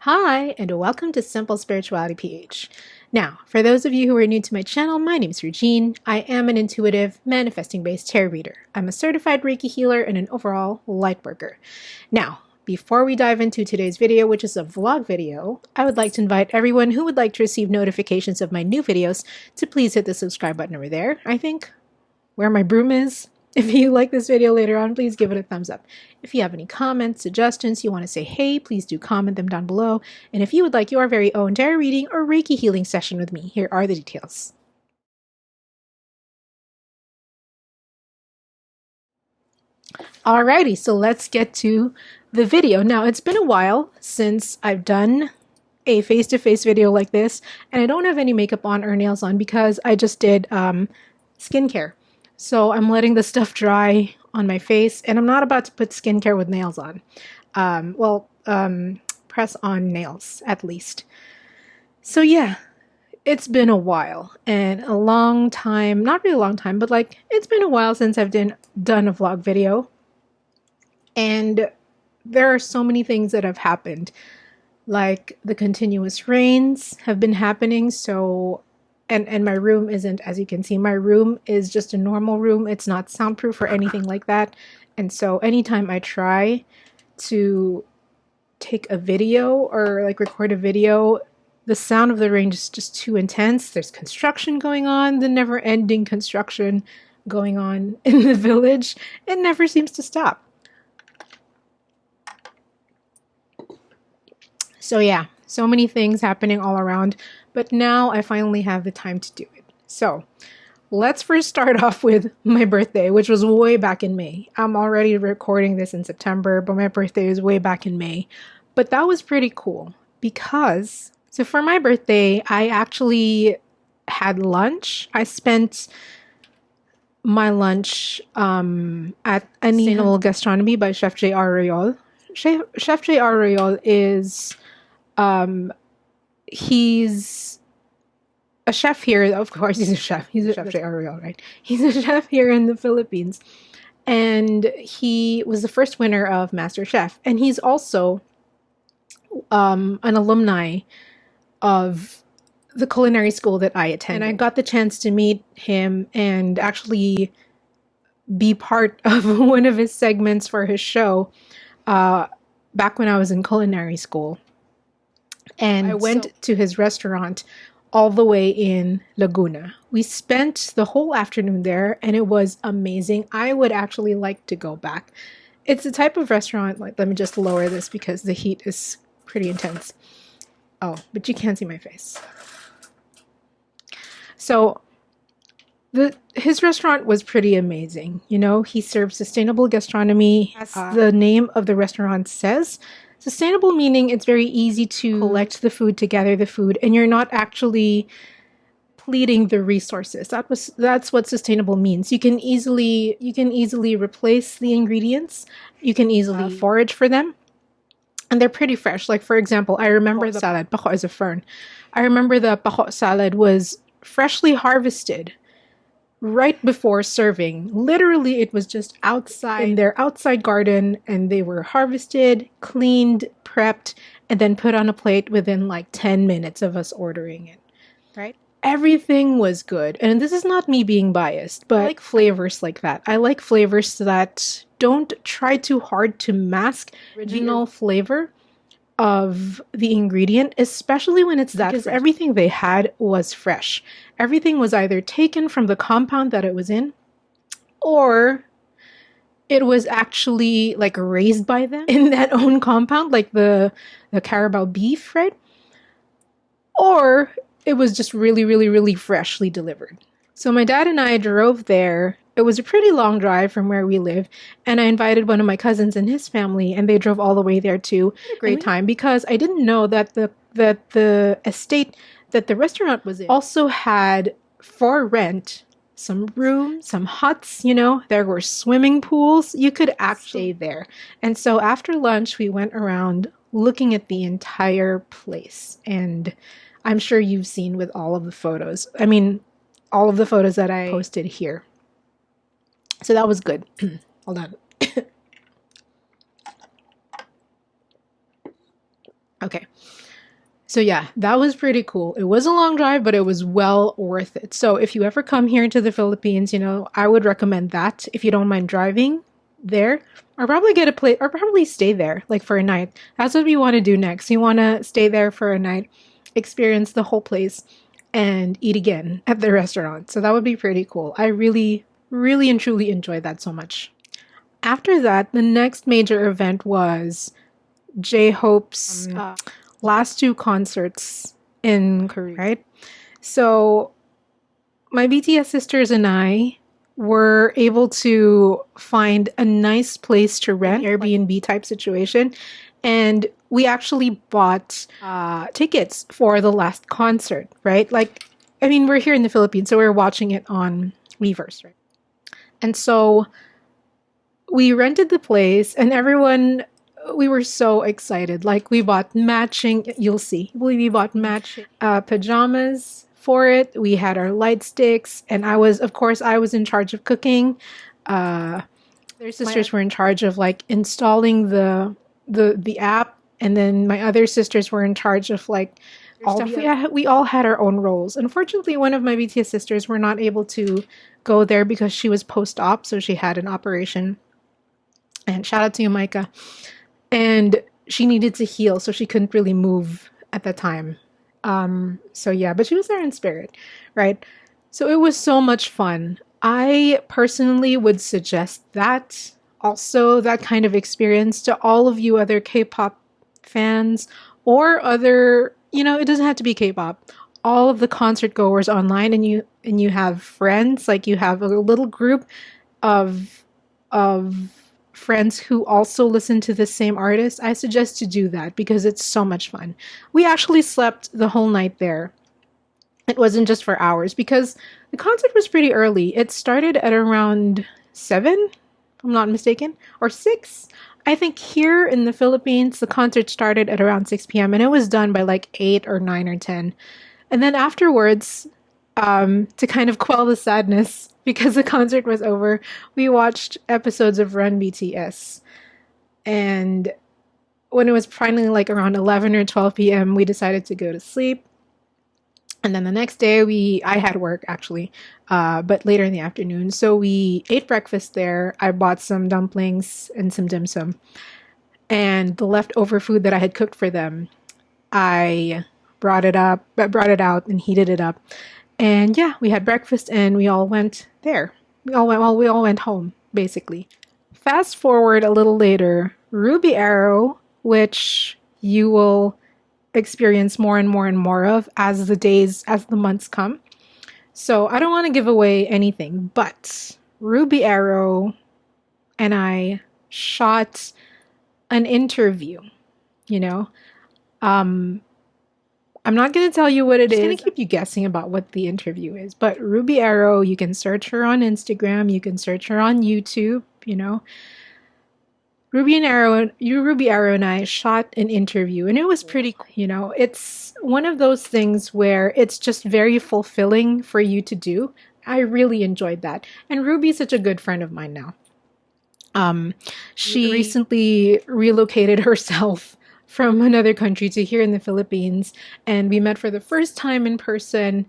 Hi, and welcome to SimpleSpiritualityPH. Now, for those of you who are new to my channel, my name is Regine. I am an intuitive, manifesting-based tarot reader. I'm a certified Reiki healer and an overall light worker. Now, before we dive into today's video, which is a vlog video, I would like to invite everyone who would like to receive notifications of my new videos to please hit the subscribe button over there, I think, where my broom is. If you like this video later on, please give it a thumbs up. If you have any comments, suggestions, you want to say hey, please do comment them down below. And if you would like your very own tarot reading or Reiki healing session with me, here are the details. Alrighty, so let's get to the video. Now, it's been a while since I've done a face-to-face video like this, and I don't have any makeup on or nails on because I just did skincare. So I'm letting the stuff dry on my face, and I'm not about to put skincare with nails on. Press on nails, at least. So yeah, it's been a while, and a long time, not really a long time, but like, it's been a while since I've done a vlog video. And there are so many things that have happened. Like, the continuous rains have been happening, so... And my room isn't, as you can see, my room is just a normal room. It's not soundproof or anything like that. And so anytime I try to take a video or like record a video, the sound of the rain is just too intense. There's construction going on, the never-ending construction going on in the village. It never seems to stop. So yeah, so many things happening all around, but now I finally have the time to do it. So let's first start off with my birthday, which was way back in May. I'm already recording this in September, but my birthday is way back in May. But that was pretty cool because, so for my birthday, I actually had lunch. I spent my lunch at Sustainable Gastronomy by Chef J.R. Royal. Chef J.R. Royal is... he's a chef here. Of course, he's a chef. He's a chef J.R. Royal, right? He's a chef here in the Philippines. And he was the first winner of MasterChef. And he's also an alumni of the culinary school that I attended. And I got the chance to meet him and actually be part of one of his segments for his show back when I was in culinary school. And I went to his restaurant all the way in Laguna. We spent the whole afternoon there, and it was amazing. I would actually like to go back. It's the type of restaurant, like, let me just lower this because the heat is pretty intense. Oh, but you can't see my face. So his restaurant was pretty amazing. You know, he served sustainable gastronomy, as the name of the restaurant says. Sustainable meaning it's very easy to collect the food, to gather the food, and you're not actually depleting the resources. That's what sustainable means. You can easily replace the ingredients. You can easily forage for them, and they're pretty fresh. Like, for example, I remember the salad. Pako is a fern. I remember the pako salad was freshly harvested right before serving. Literally, it was just outside in their outside garden, and they were harvested, cleaned, prepped, and then put on a plate within like 10 minutes of us ordering it, right? Everything was good. And this is not me being biased, but I like flavors like that. I like flavors that don't try too hard to mask original flavor of the ingredient, especially when it's that fresh. Because everything they had was fresh. Everything was either taken from the compound that it was in, or it was actually like raised by them in that own compound, like the Carabao beef, right? Or it was just really, really, really freshly delivered. So my dad and I drove there. It was a pretty long drive from where we live, and I invited one of my cousins and his family, and they drove all the way there too. A great time, because I didn't know that the estate that the restaurant was in also had for rent some rooms, some huts, you know, there were swimming pools. You could actually stay there. And so after lunch, we went around looking at the entire place, and I'm sure you've seen with all of the photos. I mean, all of the photos that I posted here. So that was good. Hold on. Okay. So yeah, that was pretty cool. It was a long drive, but it was well worth it. So if you ever come here to the Philippines, I would recommend that if you don't mind driving there, or probably get a place, or probably stay there like for a night. That's what we want to do next. You want to stay there for a night, experience the whole place, and eat again at the restaurant. So that would be pretty cool. I really, really and truly enjoyed that so much. After that, the next major event was J-Hope's last two concerts in Korea, right? So my BTS sisters and I were able to find a nice place to rent, Airbnb type situation, and we actually bought tickets for the last concert, right? Like, I mean, we're here in the Philippines, so we're watching it on Weverse, right? And so we rented the place, and everyone, we were so excited. Like, we bought matching, you'll see, we bought matching pajamas for it. We had our light sticks, and I was in charge of cooking. Their sisters were in charge of like installing the app, and then my other sisters were in charge of like all stuff. We all had our own roles. Unfortunately, one of my BTS sisters were not able to go there because she was post-op, so she had an operation. And shout out to you, Micah. And she needed to heal, so she couldn't really move at the time. So yeah, but she was there in spirit, right? So it was so much fun. I personally would suggest that also, that kind of experience, to all of you other K-pop fans or other, it doesn't have to be K-pop. All of the concert goers online, and you have friends, like you have a little group of friends who also listen to the same artist. I suggest to do that because it's so much fun. We actually slept the whole night there. It wasn't just for hours because the concert was pretty early. It started at around 7, if I'm not mistaken, or 6. I think here in the Philippines, the concert started at around 6 p.m. and it was done by like 8 or 9 or 10. And then afterwards, to kind of quell the sadness because the concert was over, we watched episodes of Run BTS. And when it was finally like around 11 or 12 p.m., we decided to go to sleep. And then the next day, I had work actually, but later in the afternoon. So we ate breakfast there. I bought some dumplings and some dim sum. And the leftover food that I had cooked for them, I brought it out and heated it up. And yeah, we had breakfast and we all went there. We all went home, basically. Fast forward a little later, Ruby Arrow, which you will experience more and more and more of as the months come. So I don't want to give away anything, but Ruby Arrow and I shot an interview, I'm not going to tell you what it is. I'm going to keep you guessing about what the interview is. But Ruby Arrow, you can search her on Instagram. You can search her on YouTube, Ruby Arrow and I shot an interview, and it was pretty cool. It's one of those things where it's just very fulfilling for you to do. I really enjoyed that. And Ruby's such a good friend of mine now. She recently relocated herself from another country to here in the Philippines, and we met for the first time in person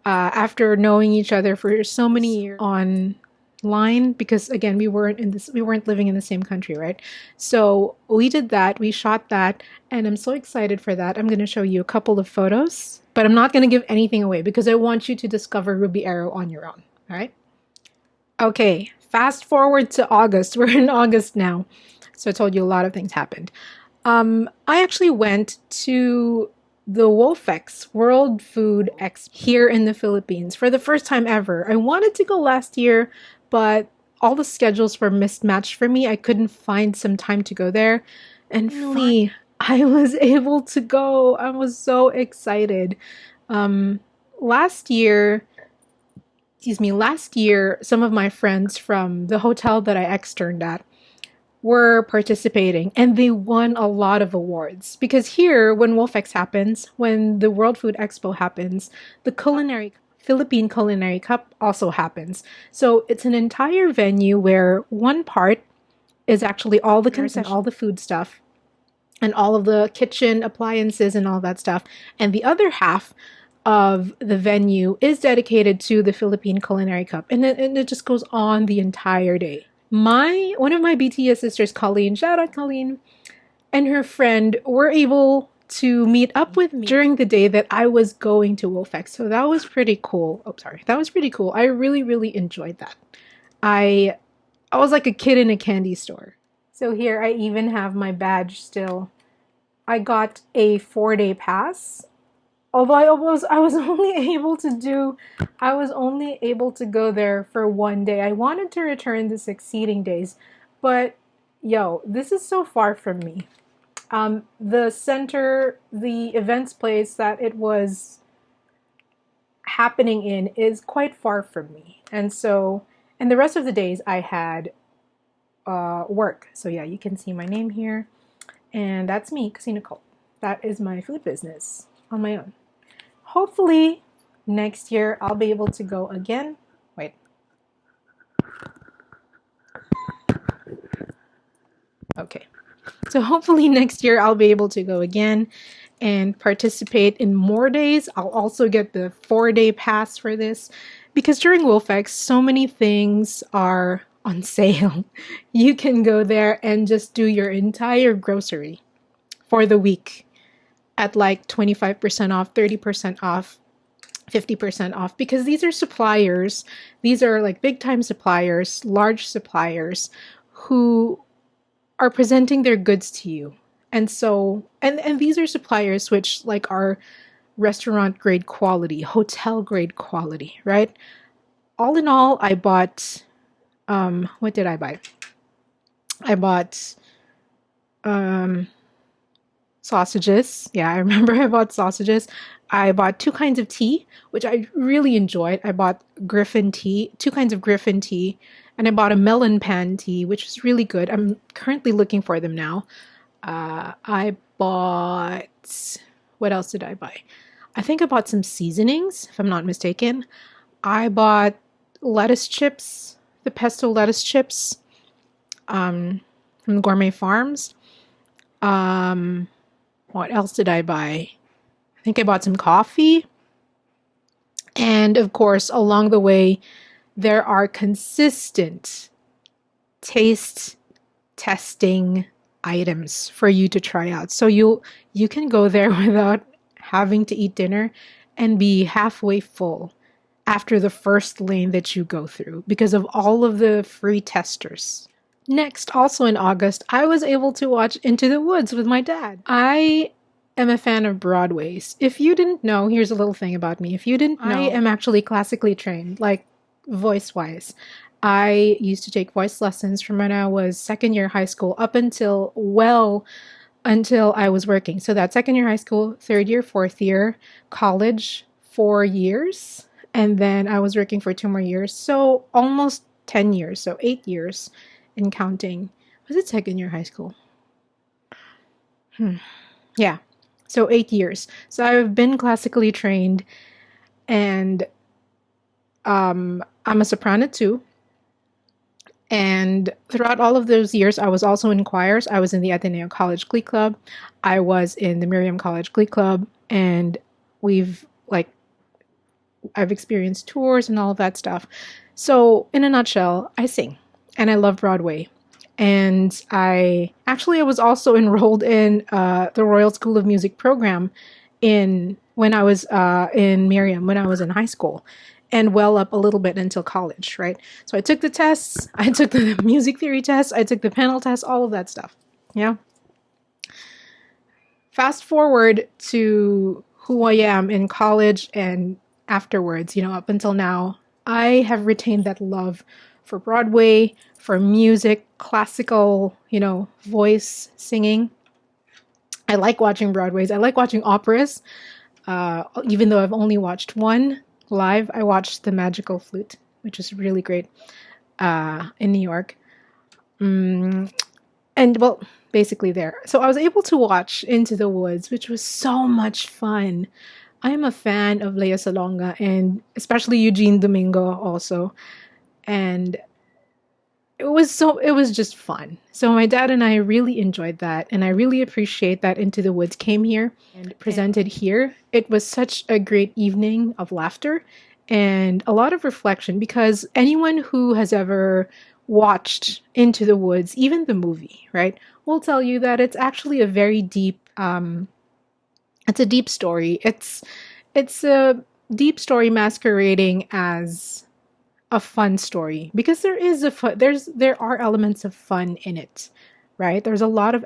after knowing each other for so many years online, because again, we weren't living in the same country, right? So we did that, we shot that, and I'm so excited for that. I'm going to show you a couple of photos, but I'm not going to give anything away because I want you to discover Ruby Arrow on your own. All right? Okay, fast forward to August. We're in August now. So I told you a lot of things happened. I actually went to the Wolfex World Food Expo here in the Philippines for the first time ever. I wanted to go last year, but all the schedules were mismatched for me. I couldn't find some time to go there. And finally, I was able to go. I was so excited. Last year, some of my friends from the hotel that I externed at were participating, and they won a lot of awards. Because here, when Wolfex happens, when the World Food Expo happens, the Philippine Culinary Cup also happens. So it's an entire venue where one part is actually all the concessions, all the food stuff, and all of the kitchen appliances and all that stuff. And the other half of the venue is dedicated to the Philippine Culinary Cup. And it just goes on the entire day. One of my BTS sisters, Colleen, shout out Colleen, and her friend were able to meet up with me during the day that I was going to WOFEX. So that was pretty cool. Oh, sorry. That was pretty cool. I really, really enjoyed that. I was like a kid in a candy store. So here I even have my badge still. I got a 4-day pass. Although I was only able to go there for 1 day. I wanted to return the succeeding days, but yo, this is so far from me. The center, the events place that it was happening in is quite far from me. And the rest of the days I had work. So yeah, you can see my name here. And that's me, Casino Cult. That is my food business on my own. Hopefully next year I'll be able to go again. Wait. Okay. So hopefully next year I'll be able to go again and participate in more days. I'll also get the 4-day pass for this because during WOFEX, so many things are on sale. You can go there and just do your entire grocery for the week at like 25% off, 30% off, 50% off, because these are suppliers. These are like big time suppliers, large suppliers who are presenting their goods to you. And so, and these are suppliers which like are restaurant grade quality, hotel grade quality, right? All in all, I bought, what did I buy? I bought, sausages. Yeah, I remember I bought sausages. I bought 2 kinds of tea, which I really enjoyed. I bought Griffin tea, 2 kinds of Griffin tea, and I bought a melon pan tea, which is really good. I'm currently looking for them now. I bought, what else did I buy? I think I bought some seasonings, if I'm not mistaken. I bought lettuce chips, the pesto lettuce chips, from Gourmet Farms. What else did I buy? I think I bought some coffee. And of course, along the way, there are consistent taste testing items for you to try out. So you can go there without having to eat dinner and be halfway full after the first lane that you go through because of all of the free testers. Next, also in August, I was able to watch Into the Woods with my dad. I am a fan of Broadway's. If you didn't know, here's a little thing about me. If you didn't know, I am actually classically trained, like voice-wise. I used to take voice lessons from when I was second year high school up until I was working. So that's second year high school, third year, fourth year, college, 4 years. And then I was working for 2 more years. So almost 10 years, so 8 years in counting. Was it second year high school? Yeah. So 8 years. So I've been classically trained, and I'm a soprano too. And throughout all of those years, I was also in choirs. I was in the Ateneo College Glee Club. I was in the Miriam College Glee Club. And I've experienced tours and all of that stuff. So in a nutshell, I sing and I love Broadway. And I was also enrolled in the Royal School of Music program when I was in Miriam, when I was in high school, and well up a little bit until college, right? So I took the tests, I took the music theory test, I took the panel test, all of that stuff. Yeah. Fast forward to who I am in college and afterwards, up until now, I have retained that love for Broadway, for music, classical, voice singing. I like watching Broadways. I like watching operas. Even though I've only watched one live, I watched The Magical Flute, which is really great, in New York. Basically there. So I was able to watch Into the Woods, which was so much fun. I am a fan of Lea Salonga and especially Eugene Domingo also. And it was just fun. So my dad and I really enjoyed that, and I really appreciate that Into the Woods came here and presented here. It was such a great evening of laughter and a lot of reflection, because anyone who has ever watched Into the Woods, even the movie, right, will tell you that it's actually a very deep it's a deep story. It's a deep story masquerading as a fun story, because there are elements of fun in it, right? There are a lot of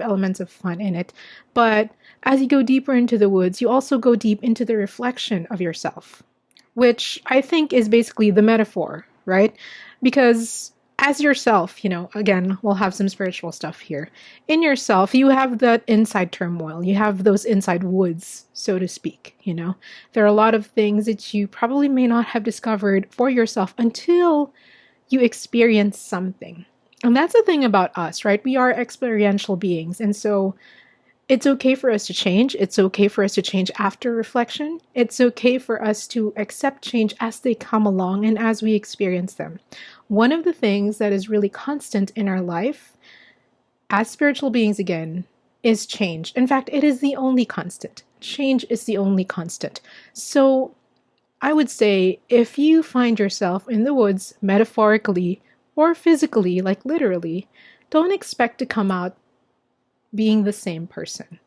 elements of fun in it, but as you go deeper into the woods, you also go deep into the reflection of yourself, which I think is basically the metaphor, right? Because as yourself, again, we'll have some spiritual stuff here. In yourself, you have that inside turmoil. You have those inside woods, so to speak, There are a lot of things that you probably may not have discovered for yourself until you experience something. And that's the thing about us, right? We are experiential beings. And so it's okay for us to change. It's okay for us to change after reflection. It's okay for us to accept change as they come along and as we experience them. One of the things that is really constant in our life as spiritual beings, again, is change. In fact, it is the only constant. Change is the only constant. So I would say if you find yourself in the woods, metaphorically or physically, like literally, don't expect to come out being the same person.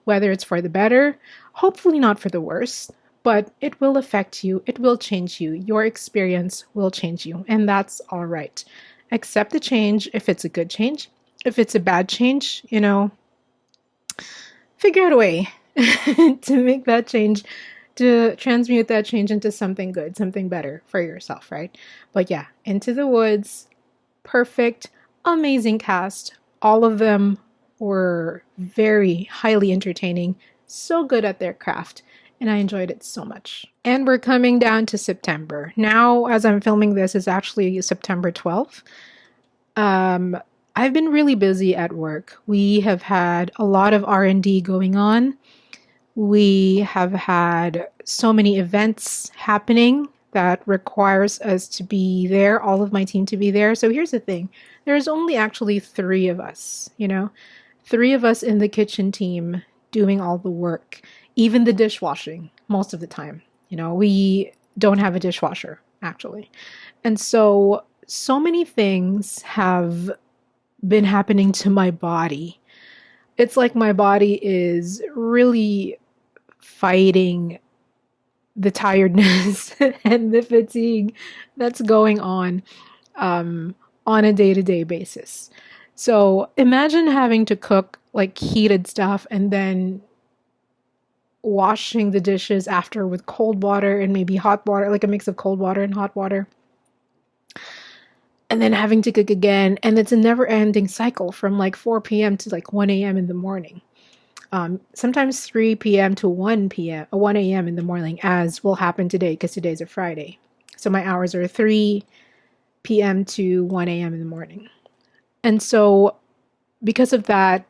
Whether it's for the better, hopefully not for the worse, but it will affect you, it will change you, your experience will change you, and that's all right. Accept the change if it's a good change. If it's a bad change, figure out a way to make that change, to transmute that change into something good, something better for yourself, right? But yeah, Into the Woods, perfect, amazing cast. All of them were very highly entertaining, so good at their craft, and I enjoyed it so much. And we're coming down to September. Now, as I'm filming this, it's actually September 12th. I've been really busy at work. We have had a lot of R&D going on. We have had so many events happening that requires us to be there, all of my team to be there. So here's the thing. There's only actually 3 of us, 3 of us in the kitchen team doing all the work, even the dishwashing most of the time. We don't have a dishwasher, actually. And so many things have been happening to my body. It's like my body is really fighting the tiredness and the fatigue that's going on a day-to-day basis. So imagine having to cook like heated stuff and then washing the dishes after with cold water and maybe hot water, like a mix of cold water and hot water. And then having to cook again. And it's a never-ending cycle from like 4 p.m. to like 1 a.m. in the morning. Sometimes 3 p.m. to 1 a.m. in the morning, as will happen today because today's a Friday. So my hours are 3 p.m. to 1 a.m. in the morning. And so because of that,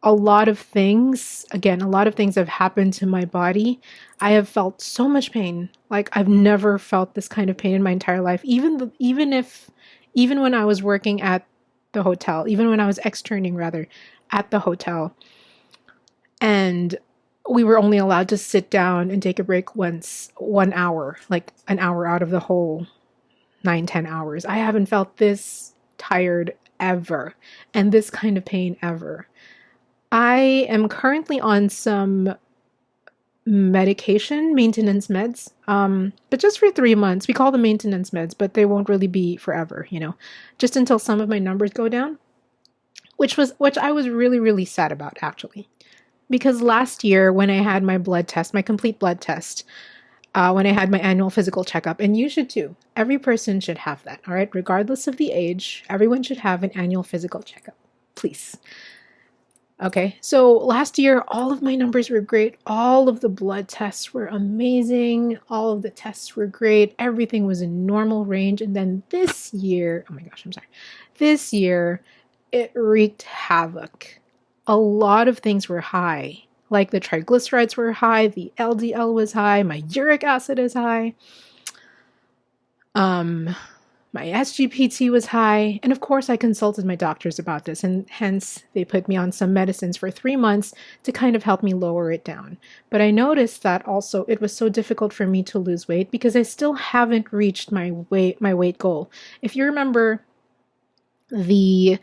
a lot of things have happened to my body. I have felt so much pain. Like I've never felt this kind of pain in my entire life. Even when I was working at the hotel, even when I was externing rather at the hotel, and we were only allowed to sit down and take a break once, 1 hour, like an hour out of the whole 9-10 hours. I haven't felt this tired ever, and this kind of pain ever. I am currently on some medication, maintenance meds, but just for 3 months. We call them maintenance meds, but they won't really be forever, just until some of my numbers go down, which I was really, really sad about, actually. Because last year when I had my blood test, my complete blood test, when I had my annual physical checkup, and you should too. Every person should have that, all right? Regardless of the age, everyone should have an annual physical checkup, please. Okay, so last year, all of my numbers were great. All of the blood tests were amazing. All of the tests were great. Everything was in normal range. And then this year, oh my gosh, I'm sorry. This year, it wreaked havoc. A lot of things were high. Like the triglycerides were high, the LDL was high, my uric acid is high. My SGPT was high, and of course I consulted my doctors about this, and hence they put me on some medicines for 3 months to kind of help me lower it down. But I noticed that also it was so difficult for me to lose weight because I still haven't reached my weight goal. If you remember the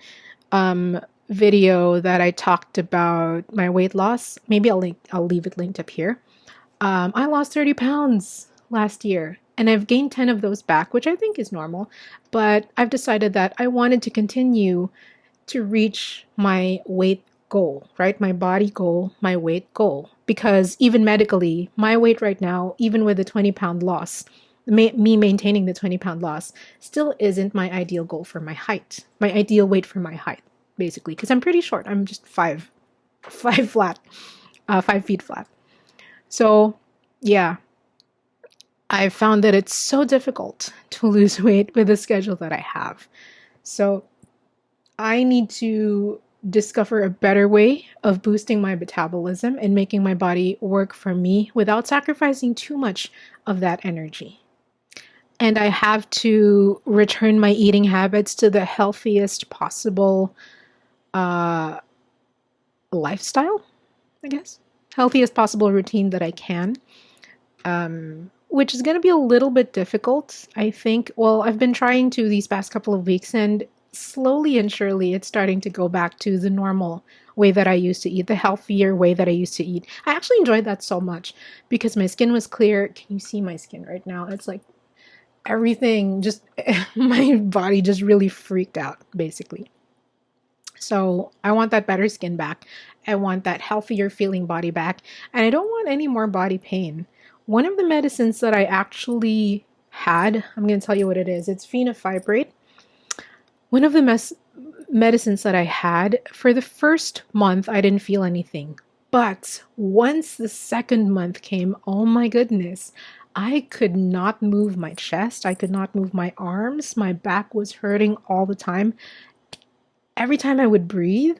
video that I talked about my weight loss, maybe I'll leave it linked up here. I lost 30 pounds last year, and I've gained 10 of those back, which I think is normal, but I've decided that I wanted to continue to reach my weight goal, right? My body goal, my weight goal, because even medically, my weight right now, even with the 20-pound loss, me maintaining the 20-pound loss, still isn't my ideal goal for my height, my ideal weight for my height, basically, because I'm pretty short. I'm just 5 feet flat. So, yeah, I found that it's so difficult to lose weight with the schedule that I have. So, I need to discover a better way of boosting my metabolism and making my body work for me without sacrificing too much of that energy. And I have to return my eating habits to the healthiest possible lifestyle, I guess. Healthiest possible routine that I can, which is going to be a little bit difficult, I think. Well, I've been trying to these past couple of weeks, and slowly and surely it's starting to go back to the normal way that I used to eat, the healthier way that I used to eat. I actually enjoyed that so much because my skin was clear. Can you see my skin right now? It's like everything just, my body just really freaked out, basically. So I want that better skin back. I want that healthier feeling body back. And I don't want any more body pain. One of the medicines that I actually had, I'm going to tell you what it is. It's fenofibrate. One of the medicines that I had, for the first month, I didn't feel anything. But once the second month came, oh my goodness, I could not move my chest. I could not move my arms. My back was hurting all the time. Every time I would breathe,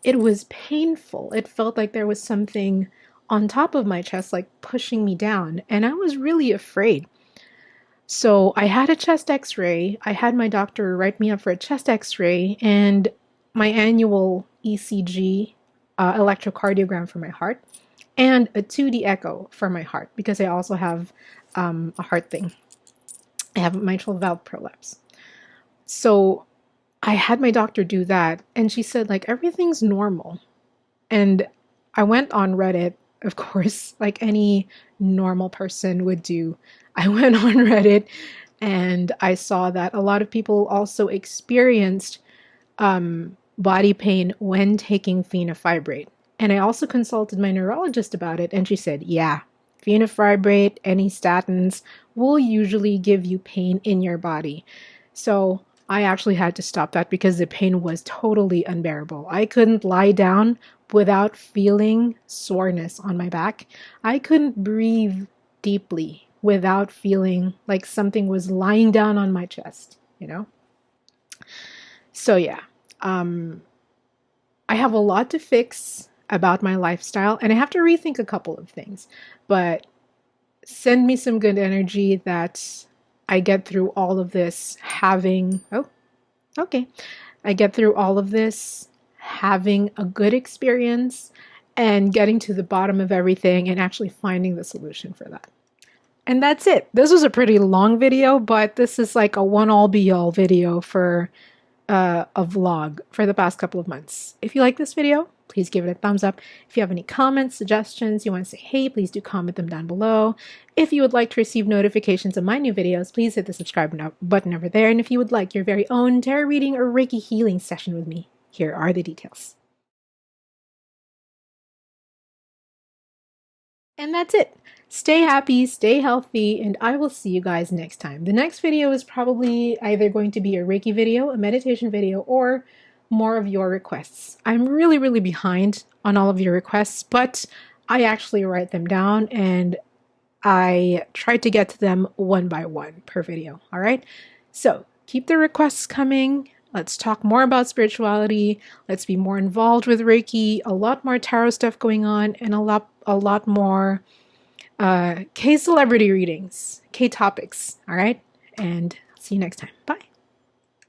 it was painful. It felt like there was something on top of my chest, like pushing me down. And I was really afraid. So I had a chest x-ray. I had my doctor write me up for a chest x-ray and my annual ECG, electrocardiogram for my heart, and a 2D echo for my heart, because I also have a heart thing. I have mitral valve prolapse. So I had my doctor do that, and she said, like, everything's normal. And I went on Reddit, of course, like any normal person would do. I went on Reddit and I saw that a lot of people also experienced body pain when taking fenofibrate. And I also consulted my neurologist about it, and she said, yeah, fenofibrate, any statins will usually give you pain in your body. So I actually had to stop that because the pain was totally unbearable. I couldn't lie down without feeling soreness on my back. I couldn't breathe deeply without feeling like something was lying down on my chest, you know? So yeah, I have a lot to fix about my lifestyle, and I have to rethink a couple of things, but send me some good energy that I get through all of this having, I get through all of this having a good experience and getting to the bottom of everything and actually finding the solution for that. And that's it. This was a pretty long video, but this is like a one-all-be-all video for a vlog for the past couple of months. If you like this video, please give it a thumbs up. If you have any comments, suggestions, you want to say hey, please do comment them down below. If you would like to receive notifications of my new videos, please hit the subscribe button over there. And if you would like your very own tarot reading or Reiki healing session with me, here are the details. And that's it. Stay happy, stay healthy, and I will see you guys next time. The next video is probably either going to be a Reiki video, a meditation video, or more of your requests. I'm really, really behind on all of your requests, but I actually write them down and I try to get to them one by one per video. All right. So keep the requests coming. Let's talk more about spirituality. Let's be more involved with Reiki, a lot more tarot stuff going on, and a lot more K celebrity readings, K topics. All right. And See you next time. Bye.